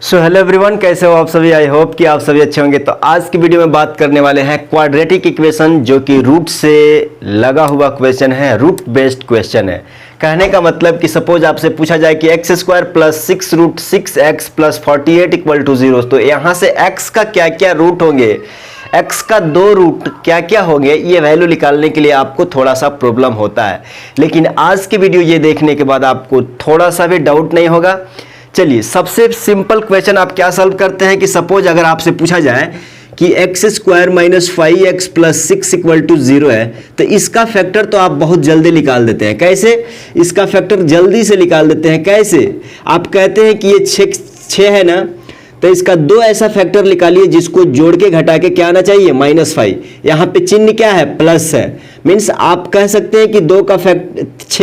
So hello everyone, कैसे हो आप सभी। आई होप कि आप सभी अच्छे होंगे। तो आज की वीडियो में बात करने वाले हैं क्वाड्रेटिक इक्वेशन, जो कि रूट से लगा हुआ क्वेश्चन है, रूट बेस्ड क्वेश्चन है। कहने का मतलब कि सपोज आपसे पूछा जाए कि X square plus 6 root 6x plus 48 equal to 0, तो यहाँ से x का क्या क्या रूट होंगे, x का दो रूट क्या क्या होंगे, ये वैल्यू निकालने के लिए आपको थोड़ा सा प्रॉब्लम होता है। लेकिन आज की वीडियो ये देखने के बाद आपको थोड़ा सा भी डाउट नहीं होगा। चलिए, सबसे सिंपल क्वेश्चन आप क्या सॉल्व करते हैं कि सपोज अगर आपसे पूछा जाए कि X square minus 5x plus 6 equal to 0 है, तो इसका फैक्टर तो आप बहुत जल्दी निकाल देते हैं। कैसे इसका फैक्टर जल्दी से निकाल देते हैं? कैसे? आप कहते हैं कि ये 6 है ना, तो इसका दो ऐसा फैक्टर निकालिए जिसको जोड़ के घटा के क्या आना चाहिए, -5। यहाँ पे चिन्ह क्या है, प्लस है। मीन्स आप कह सकते हैं कि 6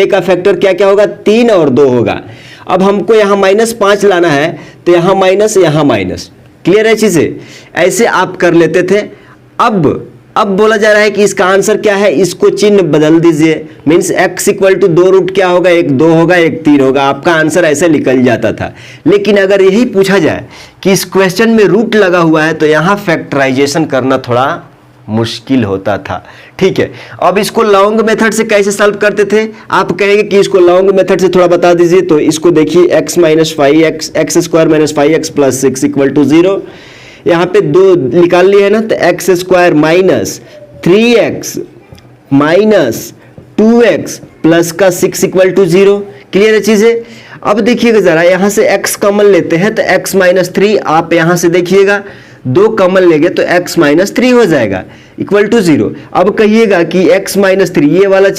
का फैक्टर क्या क्या होगा, 3 और 2 होगा। अब हमको यहाँ -5 लाना है, तो यहाँ माइनस यहाँ माइनस। क्लियर है चीजें? ऐसे आप कर लेते थे। अब बोला जा रहा है कि इसका आंसर क्या है, इसको चिन्ह बदल दीजिए। Means x equal to 2 root क्या होगा, एक 2 होगा एक 3 होगा। आपका आंसर ऐसे निकल जाता था। लेकिन अगर यही पूछा जाए कि इस क्वेश्चन में रूट लगा हुआ है, तो यहाँ फैक्टराइजेशन करना थोड़ा मुश्किल होता था। ठीक है, अब इसको लॉन्ग मेथड से कैसे सॉल्व करते थे? आप कहेंगे कि इसको लॉन्ग मेथड से थोड़ा बता दीजिए। तो इसको देखिए, x minus 5x, x square minus 5x plus 6 equal to 0। यहाँ पे 2 निकाल लिए है ना, तो x square minus 3x minus 2x plus का 6 इक्वल टू 0। क्लियर है चीजें? अब देखिएगा जरा, यहाँ से x कॉमन लेते हैं, तो x माइनस 3, आप यहाँ से देखिएगा 2 कॉमन लेंगे तो x माइनस 3 हो जाएगा इक्वल टू 0। अब कहिएगा कि x माइनस 3, ये वाला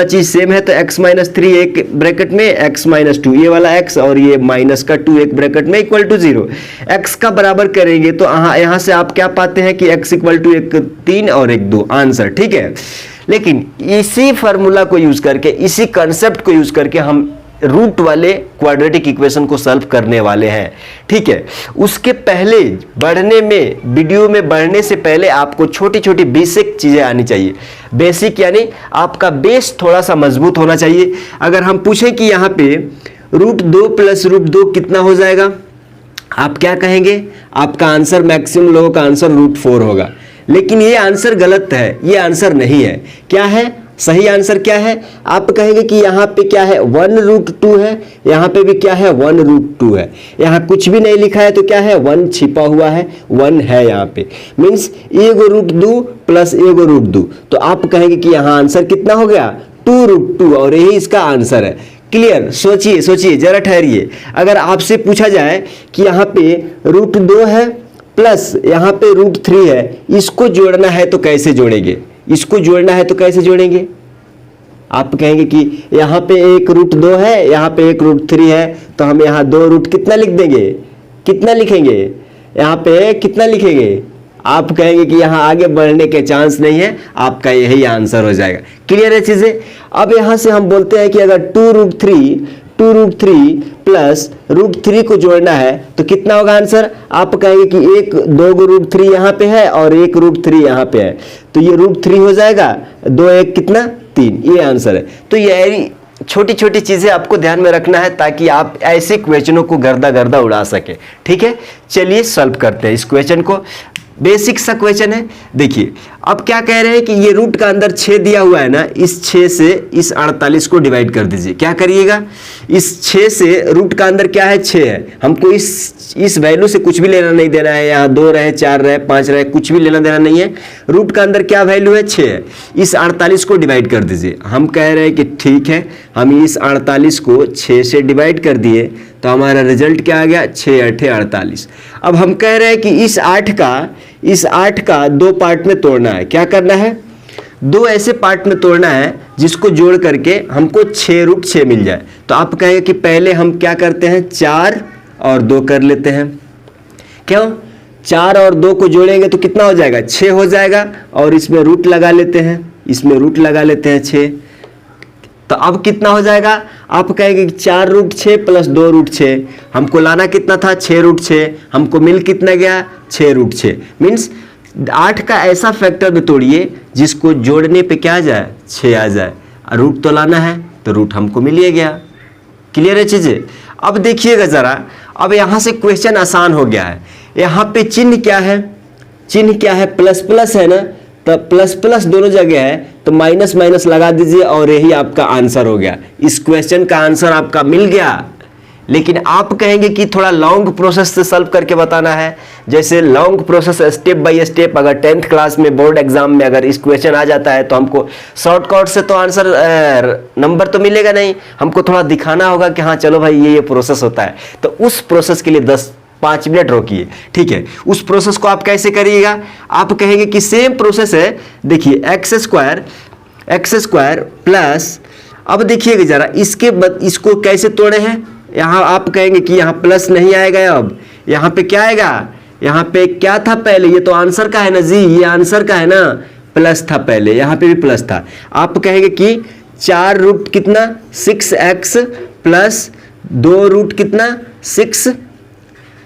चीज सेम है, तो x माइनस 3 एक ब्रैकेट में, x माइनस 2 ये वाला x और ये माइनस का 2 एक ब्रैकेट में इक्वल टू 0। x का बराबर करेंगे तो यहाँ से आप क्या पाते हैं कि x इक्वल टू एक 3 और एक 2 आंसर। ठीक है, लेकिन इसी फार्मूला को यूज करके, इसी कंसेप्ट को यूज करके हम रूट वाले क्वाड्रेटिक इक्वेशन को सॉल्व करने वाले हैं। ठीक है, उसके पहले वीडियो में बढ़ने से पहले आपको छोटी छोटी बेसिक चीजें आनी चाहिए। बेसिक यानी आपका बेस थोड़ा सा मजबूत होना चाहिए। अगर हम पूछें कि यहाँ पे √2 प्लस √2 कितना हो जाएगा, आप क्या कहेंगे? आपका आंसर, मैक्सिमम लोगों का आंसर √4 होगा। लेकिन ये आंसर गलत है, ये आंसर नहीं है। क्या है सही आंसर? क्या है? आप कहेंगे कि यहाँ पे क्या है, 1√2 है, यहाँ पे भी क्या है, 1√2 है। यहाँ कुछ भी नहीं लिखा है तो क्या है, 1 छिपा हुआ है, 1 है यहाँ पे। मीन्स एगो √2 प्लस एगो √2, तो आप कहेंगे कि यहाँ आंसर कितना हो गया, 2√2, और यही इसका आंसर है। क्लियर? सोचिए जरा, ठहरिए। अगर आपसे पूछा जाए कि यहाँ पे √2 है प्लस यहाँ पे √3 है, इसको जोड़ना है तो कैसे जोड़ेंगे? इसको जोड़ना है तो कैसे जोड़ेंगे? आप कहेंगे कि यहाँ पे एक √2 है, यहाँ पे एक √3 है, तो हम यहाँ 2 रूट कितना लिख देंगे, कितना लिखेंगे, यहाँ पे कितना लिखेंगे? आप कहेंगे कि यहाँ आगे बढ़ने के चांस नहीं है, आपका यही आंसर हो जाएगा। क्लियर है चीजें? अब यहाँ से हम बोलते हैं कि अगर 2√3 प्लस √3 को जोड़ना है तो कितना होगा आंसर? आप कहेंगे कि एक 2 √3 यहाँ पे है और एक √3 यहाँ पे है, तो ये √3 हो जाएगा, 2 1 कितना, 3, ये आंसर है। तो ये छोटी छोटी चीजें आपको ध्यान में रखना है ताकि आप ऐसे क्वेश्चनों को गर्दा उड़ा सके। ठीक है, चलिए सॉल्व करते हैं इस क्वेश्चन को। बेसिक सा क्वेश्चन है। देखिए, अब क्या कह रहे हैं कि ये रूट का अंदर 6 दिया हुआ है ना, इस 6 से इस 48 को डिवाइड कर दीजिए। क्या करिएगा, इस 6 से रूट का अंदर क्या है, 6 है। हमको इस वैल्यू से कुछ भी लेना नहीं देना है। यहाँ 2 रहे, 4 रहे, 5 रहे, कुछ भी लेना देना नहीं है। रूट का अंदर क्या वैल्यू है, 6 है। इस 48 को डिवाइड कर दीजिए। हम कह रहे हैं कि ठीक है, हम इस 48 को 6 से डिवाइड कर दिए, तो हमारा रिजल्ट क्या आ गया, 6 8 48। अब हम कह रहे हैं कि इस 8 का 2 पार्ट में तोड़ना है। क्या करना है, 2 ऐसे पार्ट में तोड़ना है जिसको जोड़ करके हमको 6√6 मिल जाए। तो आप कहेंगे कि पहले हम क्या करते हैं, 4 और 2 कर लेते हैं। क्यों? 4 और 2 को जोड़ेंगे तो कितना हो जाएगा, 6 हो जाएगा, और इसमें रूट लगा लेते हैं, 6। तो अब कितना हो जाएगा, आप कहेंगे कि 4√6 प्लस 2√6, हमको लाना कितना था, 6√6, हमको मिल कितना गया, 6√6। मीन्स 8 का ऐसा फैक्टर में तोड़िए जिसको जोड़ने पे क्या आ जाए, 6 आ जाए। रूट तो लाना है, तो रूट हमको मिल ही गया। क्लियर है चीजें? अब देखिएगा जरा, अब यहाँ से क्वेश्चन आसान हो गया है। यहाँ पे चिन्ह क्या है, चिन्ह क्या है, प्लस प्लस है ना, तो प्लस प्लस दोनों जगह है, तो माइनस माइनस लगा दीजिए और यही आपका आंसर हो गया। इस क्वेश्चन का आंसर आपका मिल गया। लेकिन आप कहेंगे कि थोड़ा लॉन्ग प्रोसेस से सॉल्व करके बताना है। जैसे long process step by step, अगर 10th क्लास में बोर्ड एग्जाम में अगर इस क्वेश्चन आ जाता है तो हमको शॉर्टकट से तो आंसर नंबर तो मिलेगा नहीं, हमको थोड़ा दिखाना होगा कि हाँ चलो भाई ये प्रोसेस होता है। तो उस प्रोसेस के लिए 5 मिनट रोकिए, ठीक है। उस प्रोसेस को आप कैसे करिएगा, आप कहेंगे कि सेम प्रोसेस है, देखिए एक्स स्क्वायर प्लस, अब देखिएगा जरा इसको कैसे तोड़े हैं। यहाँ आप कहेंगे कि यहाँ प्लस नहीं आएगा, अब यहाँ पे क्या आएगा, यहाँ पे क्या था पहले, ये तो आंसर का है ना जी, ये आंसर का है ना, प्लस था पहले, यहाँ पे भी प्लस था। आप कहेंगे कि 4 रूट कितना 6x प्लस 2 रूट कितना 6,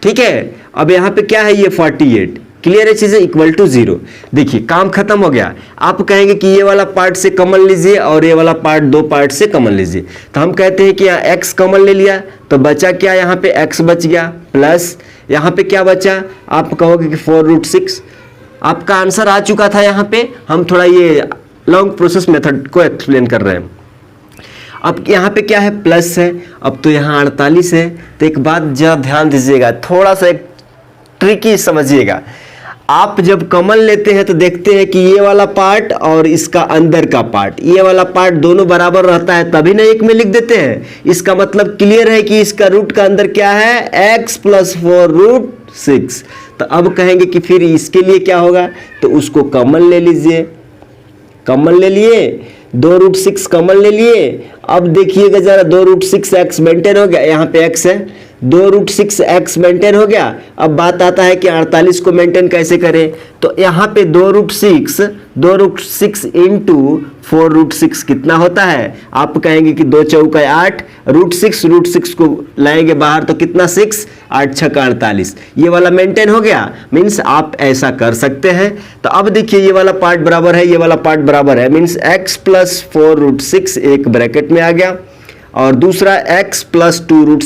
ठीक है। अब यहाँ पे क्या है, ये 48, क्लियर है चीजें, इक्वल टू 0। देखिए काम खत्म हो गया। आप कहेंगे कि ये वाला पार्ट से कॉमन लीजिए और ये वाला पार्ट 2 पार्ट से कॉमन लीजिए, तो हम कहते हैं कि यहाँ x कॉमन ले लिया तो बचा क्या, यहाँ पे x बच गया, प्लस यहाँ पे क्या बचा, आप कहोगे कि 4 रूट 6। आपका आंसर आ चुका था। यहाँ पे हम थोड़ा ये लॉन्ग प्रोसेस मेथड को एक्सप्लेन कर रहे हैं। अब यहाँ पे क्या है, प्लस है, अब तो यहाँ 48 है। तो एक बात जरा ध्यान दीजिएगा, थोड़ा सा एक ट्रिकी समझिएगा। आप जब कॉमन लेते हैं तो देखते हैं कि ये वाला पार्ट और इसका अंदर का पार्ट, ये वाला पार्ट दोनों बराबर रहता है, तभी ना एक में लिख देते हैं। इसका मतलब क्लियर है कि इसका रूट का अंदर क्या है, x प्लस 4 रूट 6। तो अब कहेंगे कि फिर इसके लिए क्या होगा, तो उसको कॉमन ले लीजिए, कॉमन ले लिए, 2 रूट 6 कॉमन ले लिए। अब देखिएगा जरा, 2 रूट 6x मेंटेन हो गया, यहाँ पे x है, 2 रूट 6x मेंटेन हो गया। अब बात आता है कि 48 को मेंटेन कैसे करें, तो यहाँ पे 2 रूट 6 इंटू 4 रूट 6 कितना होता है, आप कहेंगे कि 2 चौका 8, रूट 6 को लाएंगे बाहर तो कितना 6, 8 छक्का 48, ये वाला मेंटेन हो गया। मीन्स आप ऐसा कर सकते हैं। तो अब देखिए ये वाला पार्ट बराबर है, ये वाला पार्ट बराबर है, मीन्स x प्लस 4 रूट 6 एक ब्रैकेट में आ गया और दूसरा x plus 2 root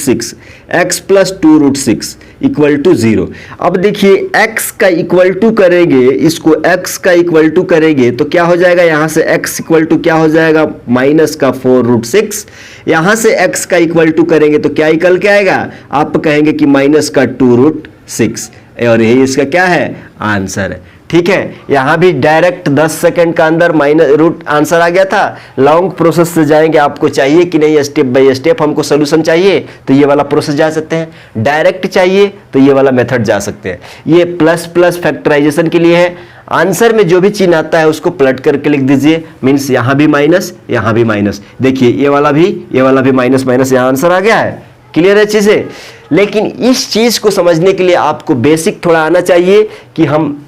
6 equal to 0। अब देखिए x का इक्वल टू करेंगे, इसको x का इक्वल टू करेंगे तो क्या हो जाएगा, यहाँ से x इक्वल टू क्या हो जाएगा, माइनस का 4 रूट 6। यहाँ से x का इक्वल टू करेंगे तो क्या निकल के आएगा, आप कहेंगे कि माइनस का 2 रूट 6, और यही इसका क्या है, आंसर है। ठीक है, यहाँ भी डायरेक्ट 10 सेकंड का अंदर माइनस रूट आंसर आ गया था। लॉन्ग प्रोसेस से जाएंगे, आपको चाहिए कि नहीं स्टेप बाय स्टेप हमको सोल्यूशन चाहिए तो ये वाला प्रोसेस जा सकते हैं, डायरेक्ट चाहिए तो ये वाला मेथड जा सकते हैं। ये प्लस प्लस फैक्टराइजेशन के लिए है। आंसर में जो भी चिन्ह आता है उसको पलट करके लिख दीजिए, मीन्स यहाँ भी माइनस, यहाँ भी माइनस। देखिए ये वाला भी माइनस माइनस, यहाँ आंसर आ गया है। क्लियर है चीजें। लेकिन इस चीज को समझने के लिए आपको बेसिक थोड़ा आना चाहिए कि हम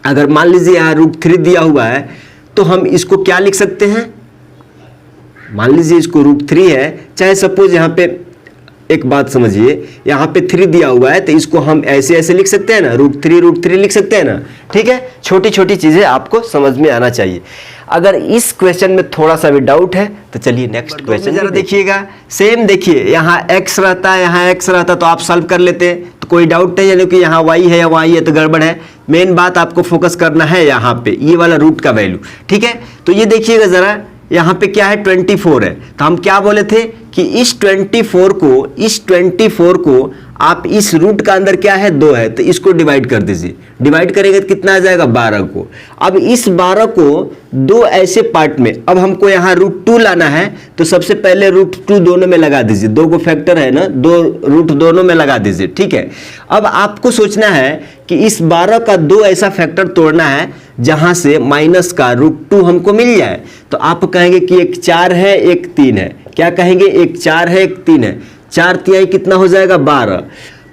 अगर मान लीजिए यहाँ रूट 3 दिया हुआ है तो हम इसको क्या लिख सकते हैं, मान लीजिए इसको रूट 3 है, चाहे सपोज यहाँ पे एक बात समझिए, यहाँ पे 3 दिया हुआ है तो इसको हम ऐसे ऐसे लिख सकते हैं ना, रूट 3 लिख सकते हैं ना। ठीक है, छोटी छोटी चीजें आपको समझ में आना चाहिए। अगर इस क्वेश्चन में थोड़ा सा भी डाउट है तो चलिए नेक्स्ट क्वेश्चन जरा देखिएगा। सेम देखिए, यहाँ x रहता है, यहाँ x रहता तो आप सॉल्व कर लेते हैं, तो कोई डाउट नहीं है कि यहाँ y है या y है तो गड़बड़ है। मेन बात आपको फोकस करना है यहाँ पे, ये वाला रूट का वैल्यू। ठीक है, तो ये देखिएगा जरा, यहाँ पे क्या है 24 है, तो हम क्या बोले थे कि इस 24 को आप इस रूट का अंदर क्या है 2 है तो इसको डिवाइड कर दीजिए। डिवाइड करेंगे तो कितना आ जाएगा 12 को। अब इस 12 को 2 ऐसे पार्ट में, अब हमको यहाँ रूट 2 लाना है तो सबसे पहले रूट 2 दोनों में लगा दीजिए, 2 को फैक्टर है ना, 2 रूट दोनों में लगा दीजिए। ठीक है, अब आपको सोचना है कि इस 12 का 2 ऐसा फैक्टर तोड़ना है जहां से माइनस का रूट 2 हमको मिल जाए। तो आप कहेंगे कि एक 4 है एक 3 है, क्या कहेंगे, एक 4 है एक 3 है, 4 तिहाई कितना हो जाएगा 12,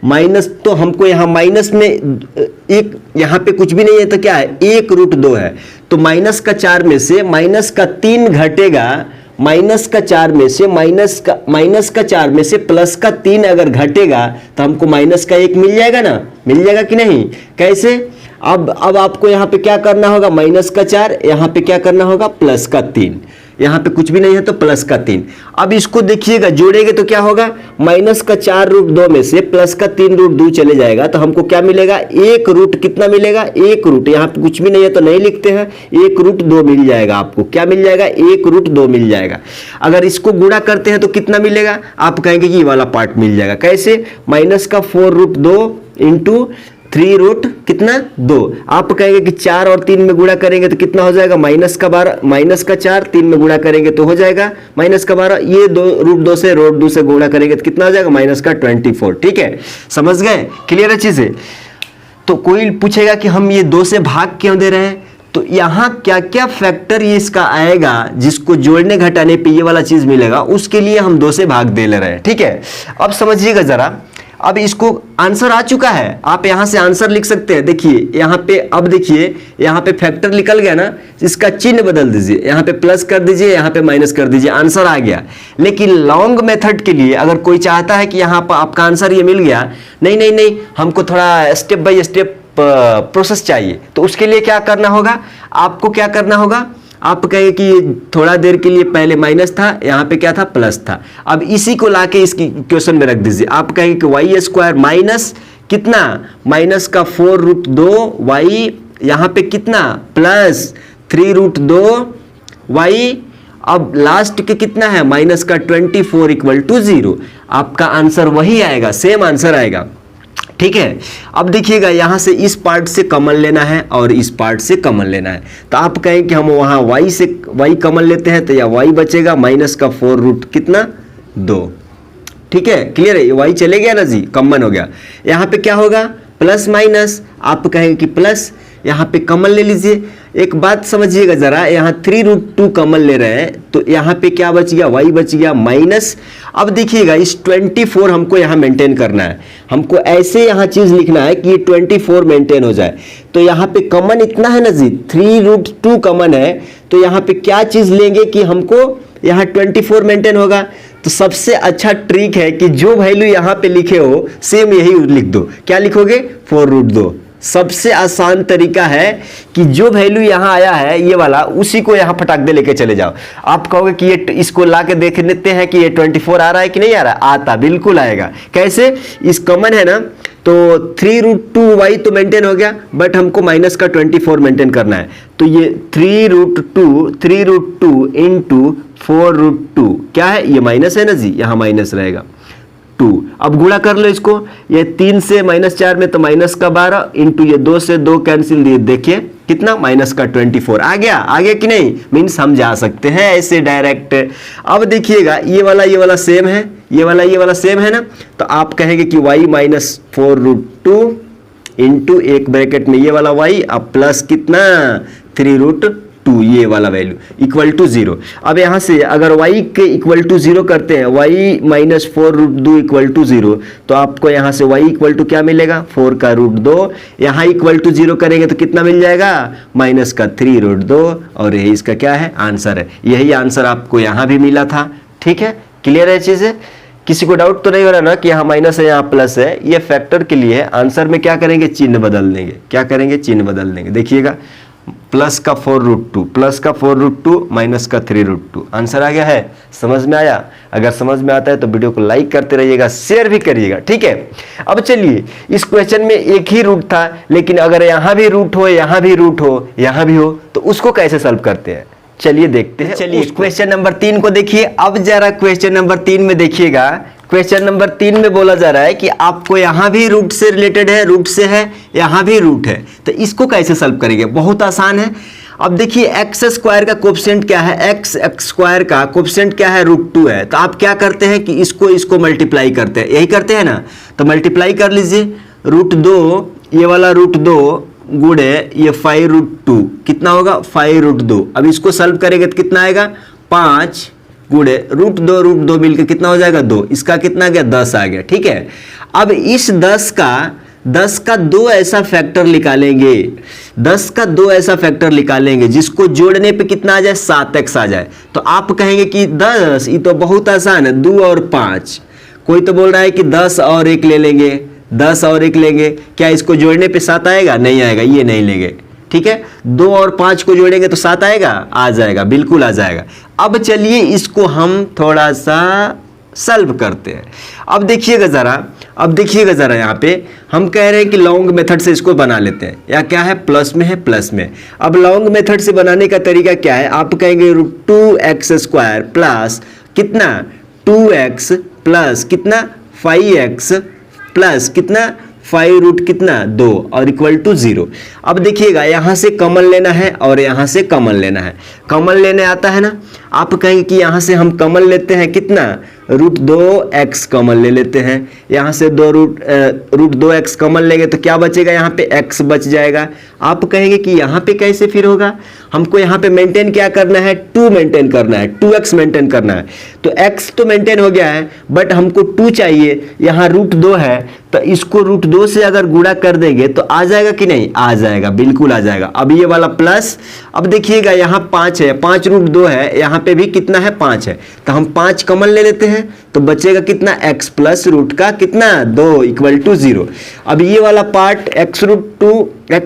माइनस तो हमको यहाँ माइनस में एक, यहाँ पे कुछ भी नहीं है तो क्या है, एक रूट 2 है, तो माइनस का 4 में से माइनस का 3 घटेगा, माइनस का 4 में से माइनस का 4 में से प्लस का 3 अगर घटेगा तो हमको माइनस का 1 मिल जाएगा ना, मिल जाएगा कि नहीं, कैसे। अब आपको यहाँ पे क्या करना होगा, माइनस का 4, यहाँ पे क्या करना होगा प्लस का 3। यहाँ पे कुछ भी नहीं है तो प्लस का 3। अब इसको देखिएगा जोड़ेंगे तो क्या होगा, माइनस का 4 रूट 2 में से प्लस का 3 रूट 2 चले जाएगा तो हमको क्या मिलेगा, 1 रूट कितना मिलेगा, 1 रूट, यहाँ पे कुछ भी नहीं है तो नहीं लिखते हैं, 1 रूट 2 मिल जाएगा आपको। क्या मिल जाएगा, 1 रूट 2 मिल जाएगा। अगर इसको गुणा करते हैं तो कितना मिलेगा, आप कहेंगे कि ये वाला पार्ट मिल जाएगा। कैसे, माइनस का 4 रूट 2 इंटू 3 रूट कितना 2। आप कहेंगे कि 4 और 3 में गुणा करेंगे तो कितना हो जाएगा, माइनस का 12, माइनस का 4, 3 में गुणा करेंगे तो हो जाएगा माइनस का 12। ये रूट 2 से गुणा करेंगे तो कितना हो जाएगा, माइनस का 24। ठीक है, समझ गए, क्लियर है चीजें। तो कोई पूछेगा कि हम ये 2 से भाग क्यों दे रहे हैं, तो यहाँ क्या क्या फैक्टर ये इसका आएगा जिसको जोड़ने घटाने पे ये वाला चीज मिलेगा, उसके लिए हम 2 से भाग दे ले रहे हैं। ठीक है, अब समझिएगा जरा। अब इसको आंसर आ चुका है, आप यहां से आंसर लिख सकते हैं। देखिए यहाँ पे, अब देखिए यहाँ पे फैक्टर निकल गया ना, इसका चिन्ह बदल दीजिए, यहाँ पे प्लस कर दीजिए, यहाँ पे माइनस कर दीजिए, आंसर आ गया। लेकिन लॉन्ग मेथड के लिए अगर कोई चाहता है कि यहाँ पर आपका आंसर ये मिल गया, नहीं, हमको थोड़ा स्टेप बाय स्टेप प्रोसेस चाहिए, तो उसके लिए क्या करना होगा, आपको क्या करना होगा, आप कहें कि थोड़ा देर के लिए पहले माइनस था, यहाँ पे क्या था, प्लस था। अब इसी को लाके इस इक्वेशन में रख दीजिए। आप कहेंगे कि वाई स्क्वायर माइनस कितना, माइनस का 4 रूट 2 वाई, यहाँ पे कितना प्लस 3 रूट 2 वाई, अब लास्ट के कितना है माइनस का 24 इक्वल टू 0। आपका आंसर वही आएगा, सेम आंसर आएगा। ठीक है, अब देखिएगा यहाँ से इस पार्ट से कॉमन लेना है और इस पार्ट से कॉमन लेना है। तो आप कहें कि हम वहाँ y से y कॉमन लेते हैं तो या y बचेगा माइनस का 4 रूट कितना 2। ठीक है, क्लियर है, ये y चले गया ना जी, कॉमन हो गया। यहाँ पे क्या होगा, प्लस माइनस, आप कहेंगे कि प्लस, यहाँ पे कॉमन ले लीजिए। एक बात समझिएगा जरा, यहाँ 3 रूट 2 कॉमन ले रहे हैं तो यहाँ पे क्या बच गया, y बच गया माइनस। अब देखिएगा इस 24 हमको यहाँ मेंटेन करना है, हमको ऐसे यहाँ चीज लिखना है कि ये 24 मेंटेन हो जाए। तो यहाँ पे कॉमन इतना है ना जी, 3 रूट 2 कॉमन है, तो यहाँ पे क्या चीज लेंगे कि हमको यहाँ 24 मेंटेन होगा। तो सबसे अच्छा ट्रिक है कि जो वैल्यू यहाँ पे लिखे हो सेम यही लिख दो। क्या लिखोगे, 4 रूट 2। सबसे आसान तरीका है कि जो वैल्यू यहाँ आया है ये वाला, उसी को यहाँ फटाक दे लेके चले जाओ। आप कहोगे कि ये, इसको ला के देख लेते हैं कि ये 24 आ रहा है कि नहीं आ रहा है, आता बिल्कुल आएगा। कैसे, इस कॉमन है ना, तो 3 रूट 2 वाई तो मेंटेन हो गया, बट हमको माइनस का 24 मेंटेन करना है। तो ये 3 रूट 2 इंटू 4 रूट 2 क्या है, ये माइनस है ना जी, यहाँ माइनस रहेगा 2। अब गुणा कर लो इसको, ये 3 से -4 में तो माइनस का 12 इंटू ये 2 से 2 कैंसिल दिए, देखिए कितना माइनस का 24 आ गया कि नहीं, मीन्स हम जा सकते हैं ऐसे डायरेक्ट। अब देखिएगा ये वाला सेम है, ये वाला सेम है ना, तो आप कहेंगे कि y माइनस 4 रूट 2 इंटू एक ब्रैकेट में ये वाला y, अब प्लस कितना 3 रूट 2, ये वाला वैल्यू इक्वल टू 0। अब यहाँ से अगर y के इक्वल टू 0 करते हैं, y minus 4 root 2 equal to 0, तो आपको यहाँ से y इक्वल टू क्या मिलेगा, 4 का रूट 2। यहाँ इक्वल टू 0 करेंगे तो कितना मिल जाएगा, माइनस का 3 रूट 2, और यही इसका क्या है, आंसर है। यही आंसर आपको यहाँ भी मिला था। ठीक है, क्लियर है चीज़ें, किसी को डाउट तो नहीं हो रहा ना कि यहाँ माइनस है यहाँ प्लस है। ये फैक्टर के लिए आंसर में क्या करेंगे, चिन्ह बदल देंगे। क्या करेंगे, चिन्ह बदल देंगे। देखिएगा प्लस का 4 रूट 2, प्लस का 4 रूट 2, माइनस का 3 रूट 2, आंसर आ गया है। समझ में आया? अगर समझ में आता है तो वीडियो को लाइक करते रहिएगा, शेयर भी करिएगा। ठीक है, अब चलिए, इस क्वेश्चन में एक ही रूट था, लेकिन अगर यहाँ भी रूट हो, यहाँ भी रूट हो, यहाँ भी हो, तो उसको कैसे सॉल्व करते हैं, चलिए देखते हैं। चलिए क्वेश्चन नंबर 3 को देखिए। अब जरा क्वेश्चन नंबर 3 में देखिएगा, क्वेश्चन नंबर 3 में बोला जा रहा है कि आपको यहाँ भी रूट से रिलेटेड है, रूट से है, यहाँ भी रूट है, तो इसको कैसे सॉल्व करेंगे। बहुत आसान है। अब देखिए एक्स स्क्वायर का कोफिशिएंट क्या है, एक्स स्क्वायर का कोफिशिएंट क्या है, रूट 2 है। तो आप क्या करते हैं कि इसको मल्टीप्लाई करते हैं, यही करते हैं ना, तो मल्टीप्लाई कर लीजिए। रूट 2, ये वाला रूट 2 गुणे ये 5 रूट 2, कितना होगा 5 रूट 2। अब इसको सॉल्व करेंगे तो कितना आएगा, 5 गुणे रूट 2 मिलकर कितना हो जाएगा 2, इसका कितना आ गया 10 आ गया। ठीक है, अब इस 10 का 2 ऐसा फैक्टर निकालेंगे, 10 का 2 ऐसा फैक्टर निकालेंगे जिसको जोड़ने पे कितना आ जाए, 7x आ जाए। तो आप कहेंगे कि 10, ये तो बहुत आसान है, 2 और 5। कोई तो बोल रहा है कि 10 और 1 ले लेंगे, 10 और 1 लेंगे, क्या इसको जोड़ने पे 7 आएगा, नहीं आएगा, ये नहीं लेंगे। ठीक है, 2 और 5 को जोड़ेंगे तो 7 आएगा, आ जाएगा, बिल्कुल आ जाएगा। अब चलिए इसको हम थोड़ा सा सॉल्व करते हैं। अब देखिएगा ज़रा यहाँ पे हम कह रहे हैं कि लॉन्ग मेथड से इसको बना लेते हैं, या क्या है, प्लस में है, प्लस में। अब लॉन्ग मेथड से बनाने का तरीका क्या है, आप कहेंगे √2x² प्लस कितना 2x प्लस कितना 5x प्लस कितना 5 रूट कितना 2 और इक्वल टू 0। अब देखिएगा यहाँ से कॉमन लेना है और यहाँ से कॉमन लेना है। कॉमन लेने आता है ना, आप कहेंगे कि यहाँ से हम कॉमन लेते हैं कितना √2x कॉमन ले लेते हैं, यहाँ से √2x कॉमन लेंगे तो क्या बचेगा, यहाँ पे x बच जाएगा। आप कहेंगे कि यहाँ पे कैसे फिर होगा, हमको यहाँ पे मेंटेन क्या करना है, 2 मेंटेन करना है, 2x मेंटेन करना है। तो x तो मेंटेन हो गया है, बट हमको 2 चाहिए, यहाँ √2 है, तो इसको √2 से अगर गुणा कर देंगे तो आ जाएगा कि नहीं, आ जाएगा, बिल्कुल आ जाएगा। अब ये वाला प्लस, अब देखिएगा यहाँ 5 है, 5 √2 है, यहाँ पे भी कितना है 5 है, तो हम 5 कॉमन ले लेते हैं तो बचेगा कितना x प्लस रूट का कितना 2 इक्वल टू 0। अब ये वाला पार्ट x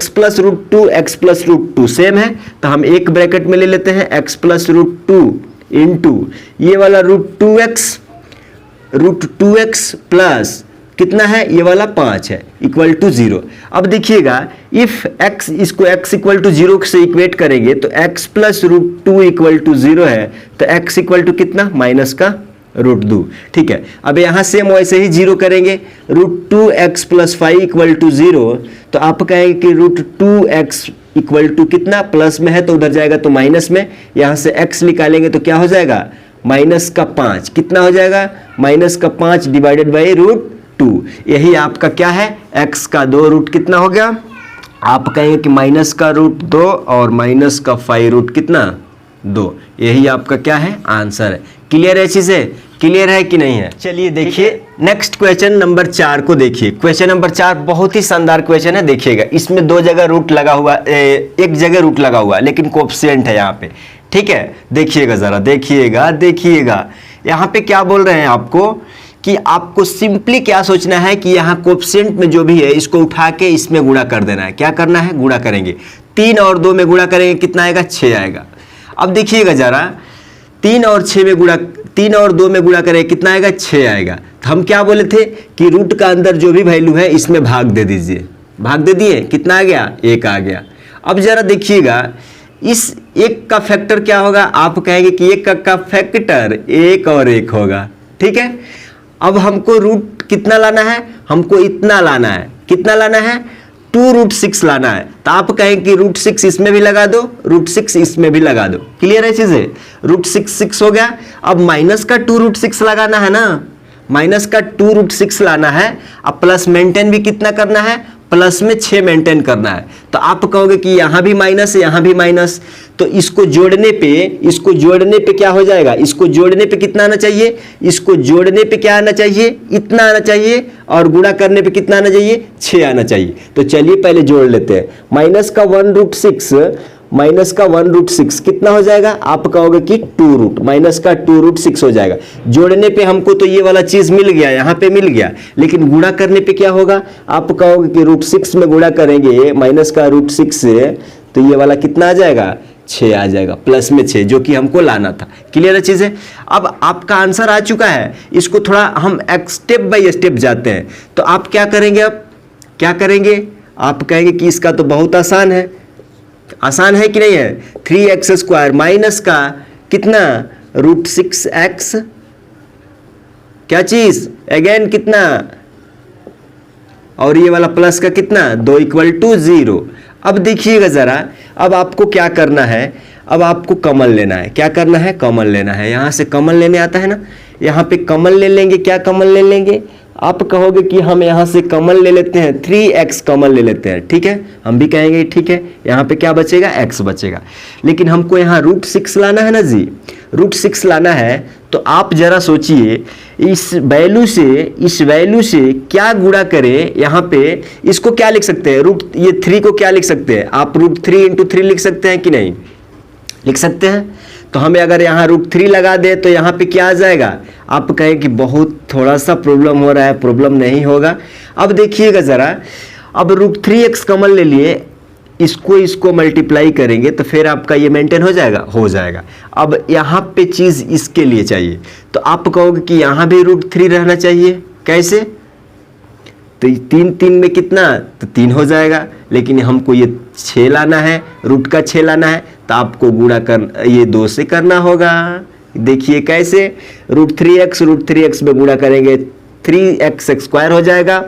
प्लस √2 सेम है, तो हम एक ब्रैकेट में ले लेते हैं x प्लस √2 इंटू ये वाला √2x प्लस कितना है, ये वाला 5 है, इक्वल टू 0। अब देखिएगा इफ x इसको x इक्वल टू 0 से इक्वेट करेंगे तो x प्लस √2 इक्वल टू 0 है, तो x इक्वल टू कितना माइनस का √2, ठीक है। अब यहाँ सेम वैसे ही 0 करेंगे, √2x प्लस 5 इक्वल टू 0, तो आप कहेंगे कि √2x इक्वल टू कितना, प्लस में है तो उधर जाएगा तो माइनस में, यहाँ से x निकालेंगे तो क्या हो जाएगा, माइनस का 5, कितना हो जाएगा, माइनस का 5 डिवाइडेड बाई √2। यही आपका क्या है, x का 2 रूट कितना हो गया, आप कहेंगे कि माइनस का √2 और माइनस का 5 रूट कितना 2, यही आपका क्या है, आंसर है। क्लियर है चीजें, क्लियर है कि नहीं है। चलिए देखिए नेक्स्ट क्वेश्चन नंबर 4 को देखिए। क्वेश्चन नंबर 4 बहुत ही शानदार क्वेश्चन है, देखिएगा इसमें 2 जगह रूट लगा हुआ, एक जगह रूट लगा हुआ है लेकिन कोएफिशिएंट है यहाँ पे, ठीक है। देखिएगा जरा, देखिएगा यहाँ पे क्या बोल रहे हैं आपको कि आपको सिंपली क्या सोचना है कि यहाँ कोएफिशिएंट में जो भी है इसको उठा के इसमें गुणा कर देना है। क्या करना है, गुणा करेंगे, 3 और 2 में गुणा करेंगे कितना आएगा, 6 आएगा। अब देखिएगा जरा 3 और 2 में गुणा करें कितना आएगा, 6 आएगा। तो हम क्या बोले थे कि रूट का अंदर जो भी वैल्यू है इसमें भाग दे दीजिए, भाग दे दिए, कितना आ गया, 1 आ गया। अब जरा देखिएगा इस 1 का फैक्टर क्या होगा, आप कहेंगे कि 1 का फैक्टर 1 और 1 होगा, ठीक है। अब हमको रूट कितना लाना है, हमको इतना लाना है, कितना लाना है, 2√6 लाना है। तो आप कहें कि √6 इसमें भी लगा दो, √6 इसमें भी लगा दो। क्लियर है चीजें, √6 हो गया। अब माइनस का 2√6 लगाना है ना, माइनस का 2√6 लाना है। अब प्लस मेंटेन भी कितना करना है, प्लस में 6 मेंटेन करना है। तो आप कहोगे कि यहाँ भी माइनस, यहाँ भी माइनस, तो इसको जोड़ने पे क्या हो जाएगा, इसको जोड़ने पे कितना आना चाहिए, इसको जोड़ने पे क्या आना चाहिए, इतना आना चाहिए, और गुणा करने पे कितना आना चाहिए, 6 आना चाहिए। तो चलिए पहले जोड़ लेते हैं। माइनस का 1√6 कितना हो जाएगा, आप कहोगे कि 2 रूट, माइनस का 2√6 हो जाएगा। जोड़ने पे हमको तो ये वाला चीज मिल गया, यहाँ पे मिल गया, लेकिन गुणा करने पे क्या होगा, आप कहोगे कि √6 में गुणा करेंगे माइनस का √6 से, तो ये वाला कितना आ जाएगा, 6 आ जाएगा, प्लस में 6, जो कि हमको लाना था। क्लियर है चीजें। अब आपका आंसर आ चुका है, इसको थोड़ा हम स्टेप बाय स्टेप जाते हैं। तो आप क्या करेंगे, अब क्या करेंगे, आप कहेंगे कि इसका तो बहुत आसान है, आसान है कि नहीं है, 3x² माइनस का कितना √6x, क्या चीज अगेन कितना, और ये वाला प्लस का कितना 2 इक्वल टू 0। अब देखिएगा जरा, अब आपको क्या करना है, अब आपको कॉमन लेना है। क्या करना है, कॉमन लेना है। यहाँ से कॉमन लेने आता है ना, यहाँ पे कॉमन ले लेंगे। क्या कॉमन ले लेंगे, आप कहोगे कि हम यहाँ से कॉमन ले लेते हैं, 3x कॉमन ले लेते हैं, ठीक है। हम भी कहेंगे ठीक है, यहाँ पे क्या बचेगा, x बचेगा। लेकिन हमको यहाँ √6 लाना है ना जी, √6 लाना है। तो आप जरा सोचिए इस वैल्यू से क्या गुणा करें। यहाँ पे इसको क्या लिख सकते हैं, ये 3 को क्या लिख सकते हैं आप, √3 × 3 लिख सकते हैं कि नहीं, लिख सकते हैं। तो हमें अगर यहाँ √3 लगा दे तो यहाँ पे क्या आ जाएगा, आप कहें कि बहुत थोड़ा सा प्रॉब्लम हो रहा है, प्रॉब्लम नहीं होगा। अब देखिएगा ज़रा, अब √3x कॉमन ले लिए, इसको मल्टीप्लाई करेंगे तो फिर आपका ये मेंटेन हो जाएगा। अब यहाँ पे चीज़ इसके लिए चाहिए, तो आप कहोगे कि यहाँ भी √3 रहना चाहिए। कैसे? तो 3 में कितना, तो 3 हो जाएगा, लेकिन हमको ये 6 लाना है, रूट का 6 लाना है, तो आपको गुणा कर ये 2 से करना होगा। देखिए कैसे, √3x में गुणा करेंगे 3x² हो जाएगा,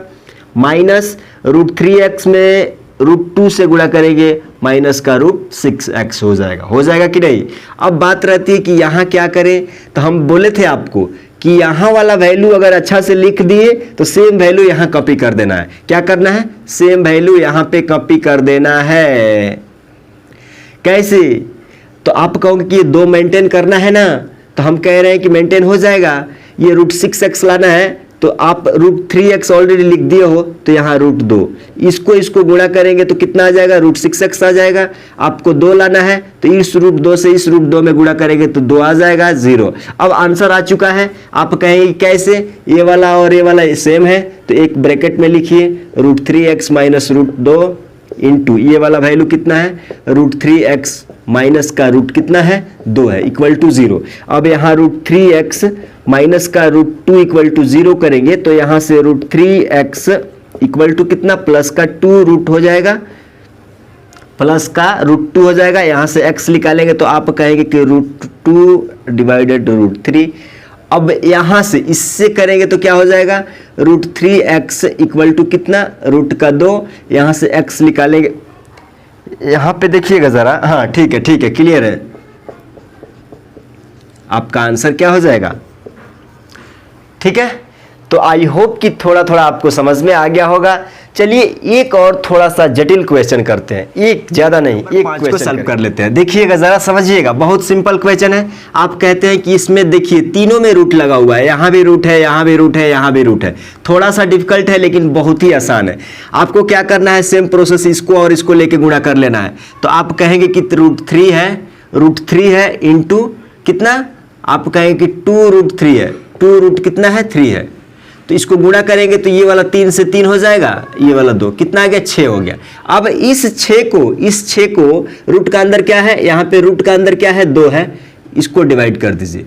माइनस √3x में √2 से गुणा करेंगे माइनस का √6x हो जाएगा कि नहीं। अब बात रहती है कि यहाँ क्या करें, तो हम बोले थे आपको कि यहाँ वाला वैल्यू अगर अच्छा से लिख दिए तो सेम वैल्यू यहाँ कॉपी कर देना है। क्या करना है, सेम वैल्यू यहाँ पे कॉपी कर देना है। कैसे, तो आप कहोगे कि ये 2 मेंटेन करना है ना, तो हम कह रहे हैं कि मेंटेन हो जाएगा। ये √6x लाना है तो आप √3x ऑलरेडी लिख दिए हो, तो यहाँ √2, इसको गुणा करेंगे तो कितना आ जाएगा, √6x आ जाएगा। आपको 2 लाना है तो इस √2 से इस √2 में गुणा करेंगे तो 2 आ जाएगा, 0। अब आंसर आ चुका है। आप कहेंगे कैसे, ये वाला और ये वाला सेम है, तो एक ब्रैकेट में लिखिए √3x माइनस √2 इंटू ये वाला वैल्यू कितना है, √3x माइनस का रूट कितना है, 2 है, इक्वल टू 0। अब यहाँ √3x माइनस का √2 इक्वल टू 0 करेंगे तो यहाँ से √3x इक्वल टू कितना, प्लस का 2 रूट हो जाएगा, प्लस का √2 हो जाएगा। यहाँ से x निकालेंगे तो आप कहेंगे कि √2 डिवाइडेड √3। अब यहाँ से इससे करेंगे तो क्या हो जाएगा, √3x इक्वल टू कितना, रूट का 2, यहाँ से x निकालेंगे, यहाँ पे देखिएगा जरा, हाँ ठीक है क्लियर है। आपका आंसर क्या हो जाएगा, ठीक है। तो आई होप कि थोड़ा आपको समझ में आ गया होगा। चलिए एक और थोड़ा सा जटिल क्वेश्चन करते हैं, एक ज्यादा नहीं, एक क्वेश्चन सॉल्व कर लेते हैं। देखिएगा जरा, समझिएगा, बहुत सिंपल क्वेश्चन है। आप कहते हैं कि इसमें देखिए तीनों में रूट लगा हुआ है, यहाँ भी रूट है, यहाँ भी रूट है, यहाँ भी रूट है। थोड़ा सा डिफिकल्ट है लेकिन बहुत ही आसान है। आपको क्या करना है, सेम प्रोसेस इसको और इसको लेके गुणा कर लेना है। तो आप कहेंगे कि √3 है इंटू कितना, आप कहेंगे कि 2√3 है, 2 रूट कितना है, 3 है, तो इसको गुणा करेंगे तो ये वाला 3 से 3 हो जाएगा, ये वाला 2 कितना आ गया, 6 हो गया। अब इस 6 को रूट का अंदर क्या है, यहाँ पे रूट का अंदर क्या है, 2 है, इसको डिवाइड कर दीजिए,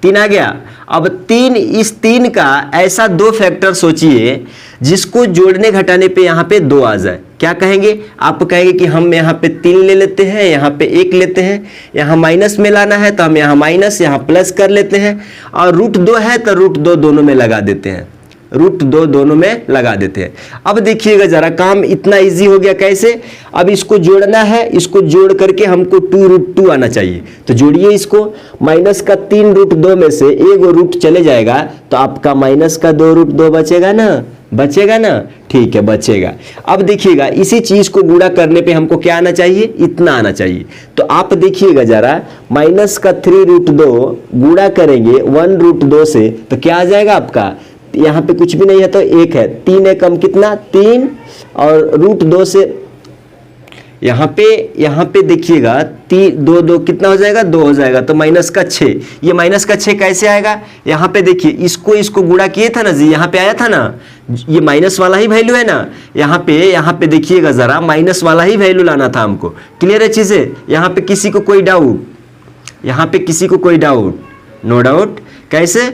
3 आ गया। अब इस 3 का ऐसा 2 फैक्टर सोचिए जिसको जोड़ने घटाने पे यहाँ पे 2 आ जाए। क्या कहेंगे, आप कहेंगे कि हम यहाँ पे 3 ले लेते हैं, यहाँ पे 1 लेते हैं, यहाँ माइनस में लाना है तो हम यहाँ माइनस, यहाँ प्लस कर लेते हैं, और √2 है तो √2 दोनों में लगा देते हैं, √2 दोनों में लगा देते हैं। अब देखिएगा जरा, काम इतना इजी हो गया। कैसे, अब इसको जोड़ना है, इसको जोड़ करके हमको 2√2 आना चाहिए, तो जोड़िए इसको। माइनस का 3√2 में से एगो रूट चले जाएगा तो आपका माइनस का 2√2 बचेगा ना, ठीक है, बचेगा। अब देखिएगा इसी चीज को गुणा करने पे हमको क्या आना चाहिए, इतना आना चाहिए। तो आप देखिएगा जरा, माइनस का 3√2 गुणा करेंगे 1√2 से तो क्या आ जाएगा आपका, यहाँ पे कुछ भी नहीं है तो 1 है, 3 है कम कितना, 3, और √2 से यहाँ पे देखिएगा 2 कितना हो जाएगा, 2 हो जाएगा, तो माइनस का 6। ये माइनस का 6 कैसे आएगा, यहाँ पे देखिए इसको गुणा किए था ना जी, यहाँ पे आया था ना, ये माइनस वाला ही वैल्यू है ना, यहाँ पे देखिएगा जरा, माइनस वाला ही वैल्यू लाना था हमको। क्लियर है चीजें, यहाँ पे किसी को कोई डाउट, नो डाउट। कैसे,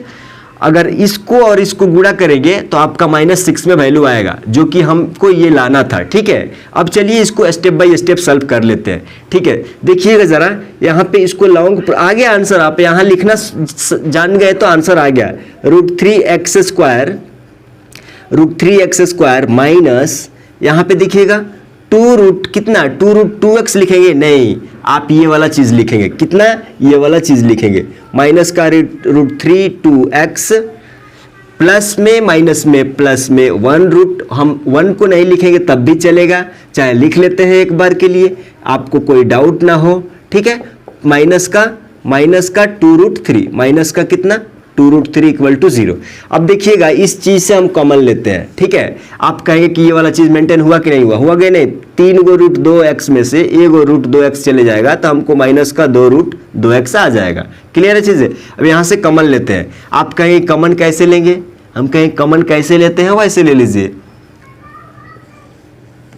अगर इसको और इसको गुणा करेंगे तो आपका -6 में वैल्यू आएगा, जो कि हमको ये लाना था, ठीक है। अब चलिए इसको स्टेप बाय स्टेप सॉल्व कर लेते हैं, ठीक है। देखिएगा जरा, यहाँ पे इसको लॉन्ग आ गया आंसर, आप यहाँ लिखना जान गए तो आंसर आ गया, √3x² माइनस, यहाँ पे देखिएगा 2√2x लिखेंगे, नहीं, आप ये वाला चीज लिखेंगे, कितना, ये वाला चीज लिखेंगे, माइनस का √3 प्लस में माइनस में प्लस में 1 हम 1 को नहीं लिखेंगे तब भी चलेगा, चाहे लिख लेते हैं एक बार के लिए, आपको कोई डाउट ना हो, ठीक है। माइनस का 2√3, माइनस का कितना, 2√3 इक्वल टू 0। अब देखिएगा इस चीज से हम कॉमन लेते हैं, ठीक है। आप कहेंगे कि ये वाला चीज मेंटेन हुआ कि नहीं हुआ कि नहीं, 3 गो √2x में से एगो √2x चले जाएगा तो हमको माइनस का 2√2x आ जाएगा। क्लियर है चीजें। अब यहाँ से कॉमन लेते हैं, आप कहेंगे कॉमन कैसे लेंगे, हम कहें कॉमन कैसे लेते हैं वैसे ले लीजिए,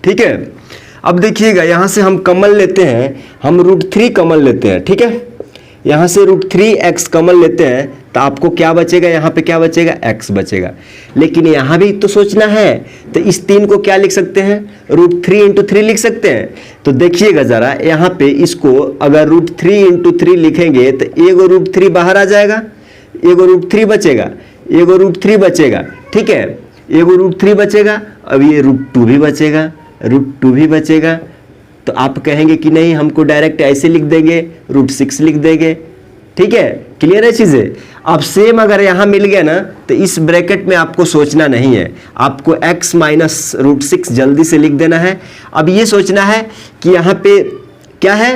ठीक है। अब देखिएगा यहाँ से हम कॉमन लेते हैं, हम √3 कॉमन लेते हैं, ठीक है। यहाँ से √3x कॉमन लेते हैं तो आपको क्या बचेगा, यहाँ पे क्या बचेगा, x बचेगा। लेकिन यहाँ भी तो सोचना है, तो इस 3 को क्या लिख सकते हैं, √3 × 3 लिख सकते हैं। तो देखिएगा ज़रा यहाँ पे इसको अगर √3 × 3 लिखेंगे तो एगो √3 बाहर आ जाएगा, एगो √3 बचेगा, एगो √3 बचेगा, ठीक है, एगो √3 बचेगा। अब ये √2 भी बचेगा, √2 भी बचेगा। तो आप कहेंगे कि नहीं हमको डायरेक्ट ऐसे लिख देंगे, √6 लिख देंगे, ठीक है। क्लियर है चीज़ें। अब सेम अगर यहाँ मिल गया ना तो इस ब्रैकेट में आपको सोचना नहीं है, आपको x - √6 जल्दी से लिख देना है। अब ये सोचना है कि यहाँ पे क्या है,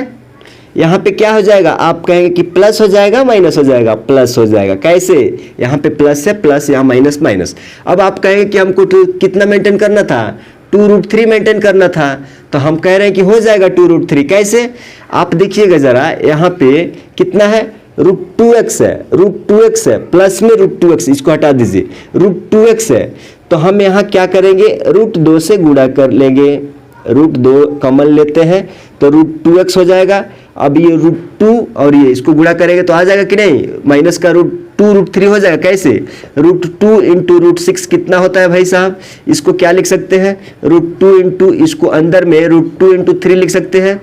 यहाँ पे क्या हो जाएगा, आप कहेंगे कि प्लस हो जाएगा माइनस हो जाएगा, प्लस हो जाएगा। कैसे, यहाँ पे प्लस है, प्लस यहाँ माइनस माइनस। अब आप कहेंगे कि हमको कितना मेंटेन करना था, 2√3 मेंटेन करना था, तो हम कह रहे हैं कि हो जाएगा 2√3। कैसे, आप देखिएगा ज़रा यहाँ पे कितना है, √2x है, √2x है, प्लस में √2x, इसको हटा दीजिए, √2x है। तो हम यहाँ क्या करेंगे, √2 से गुणा कर लेंगे, √2 कॉमन लेते हैं तो √2x हो जाएगा। अब ये √2 और ये इसको गुणा करेंगे तो आ जाएगा कि नहीं, माइनस का √2 √3 हो जाएगा। कैसे, √2 × √6 कितना होता है भाई साहब, इसको क्या लिख सकते हैं, √2 इसको अंदर में √2 × 3 लिख सकते हैं,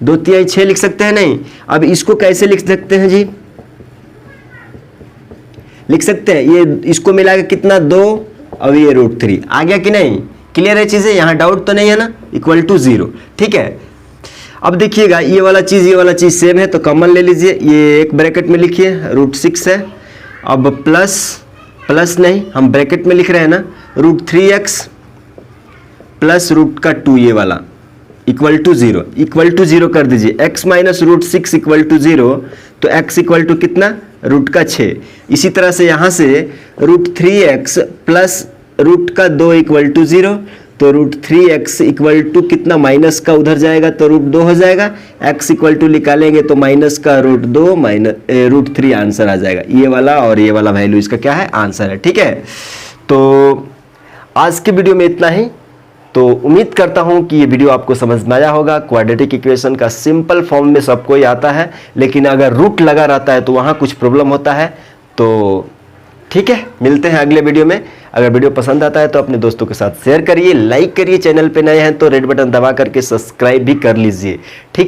2 3 6 लिख सकते हैं। नहीं, अब इसको कैसे लिख सकते हैं जी, लिख सकते हैं, ये इसको मिला के कितना 2, अब ये √3 आ गया कि नहीं। क्लियर है चीज़ें, यहाँ डाउट तो नहीं है ना, =0, ठीक है। अब देखिएगा ये वाला चीज़ सेम है तो कॉमन ले लीजिए, ये एक ब्रैकेट में लिखिए, √6 है। अब प्लस नहीं, हम ब्रैकेट में लिख रहे हैं ना, √3x प्लस √2 ये वाला =0 कर दीजिए। x - √6 =0, तो x कितना, √6। इसी तरह से यहाँ से √3x प्लस √2 =0, तो √3x कितना, माइनस का उधर जाएगा तो √2 हो जाएगा। x निकालेंगे तो माइनस का √2 √3 आंसर आ जाएगा। ये वाला और ये वाला वैल्यू इसका क्या है, आंसर है, ठीक है। तो आज की वीडियो में इतना ही। तो उम्मीद करता हूं कि ये वीडियो आपको समझ में आया होगा। क्वाड्रेटिक इक्वेशन का सिंपल फॉर्म में सबको ही आता है, लेकिन अगर रूट लगा रहता है तो वहाँ कुछ प्रॉब्लम होता है। तो ठीक है, मिलते हैं अगले वीडियो में। अगर वीडियो पसंद आता है तो अपने दोस्तों के साथ शेयर करिए, लाइक करिए, चैनल पे नए हैं तो रेड बटन दबा करके सब्सक्राइब भी कर लीजिए, ठीक।